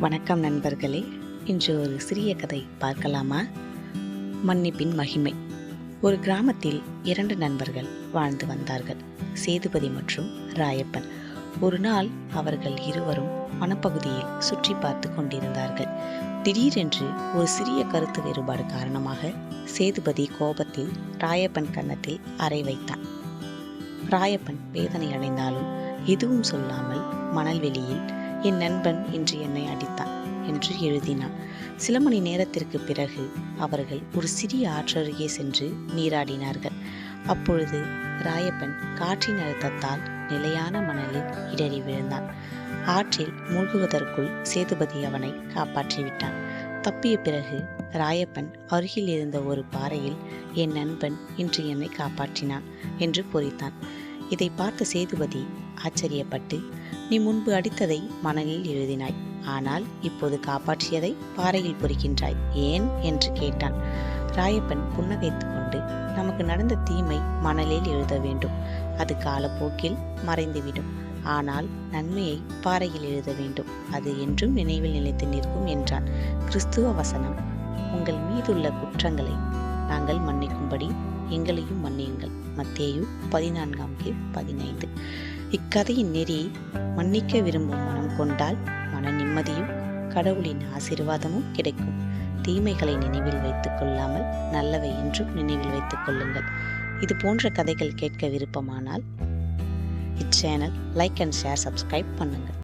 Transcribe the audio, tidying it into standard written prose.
வணக்கம் நண்பர்களே. இன்று ஒரு சிறிய கதை பார்க்கலாமா? மன்னிப்பின் மகிமை. ஒரு கிராமத்தில் 2 நண்பர்கள் வாழ்ந்து வந்தார்கள், சேதுபதி மற்றும் ராயப்பன். ஒரு நாள் அவர்கள் இருவரும் வனப்பகுதியில் சுற்றி பார்த்து கொண்டிருந்தார்கள். திடீரென்று ஒரு சிறிய கருத்து வேறுபாடு காரணமாக சேதுபதி கோபத்தில் ராயப்பன் கன்னத்தில் அறை வைத்தான். ராயப்பன் வேதனை அடைந்தாலும் எதுவும் சொல்லாமல் மணல்வெளியில், என் நண்பன் இன்று என்னை அடித்தான் என்று எழுதினான். சில மணி நேரத்திற்கு பிறகு அவர்கள் ஒரு சிறிய ஆற்றருகே சென்று நீராடினார்கள். அப்பொழுது ராயப்பன் காற்றின் அழுத்தத்தால் நிலையான மணலில் இடறி விழுந்தான். ஆற்றில் மூழ்குவதற்குள் சேதுபதி அவனை காப்பாற்றிவிட்டான். தப்பிய பிறகு ராயப்பன் அருகில் இருந்த ஒரு பாறையில், என் நண்பன் இன்று என்னை காப்பாற்றினான் என்று பொறித்தான். இதை பார்த்த சேதுபதி ஆச்சரியப்பட்டு, நீ முன்பு அடித்ததை மணலில் எழுதினாய், ஆனால் இப்போது காப்பாற்றியதை பாறையில் பொறிக்கின்றாய், ஏன் என்று கேட்டான். ராயப்பன் புன்னகைத்து கொண்டு, நமக்கு நடந்த தீமை மணலில் எழுத வேண்டும், அது காலப்போக்கில் மறைந்துவிடும். ஆனால் நன்மையை பாறையில் எழுத வேண்டும், அது என்றும் நினைவில் நிலைத்து நிற்கும் என்றான். கிறிஸ்துவ வசனம், உங்கள் மீதுள்ள குற்றங்களை நாங்கள் மன்னிக்கும்படி எங்களையும் மன்னியுங்கள். மத்தேயு 14:15. இக்கதையின் நெறி, மன்னிக்க விரும்பும் மனம் கொண்டால் மன நிம்மதியும் கடவுளின் ஆசீர்வாதமும் கிடைக்கும். தீமைகளை நினைவில் வைத்துக் கொள்ளாமல் நல்லவை என்றும் நினைவில் வைத்துக் கொள்ளுங்கள். இது போன்ற கதைகள் கேட்க விருப்பமானால் இச்சேனல் லைக் அண்ட் ஷேர், சப்ஸ்கிரைப் பண்ணுங்கள்.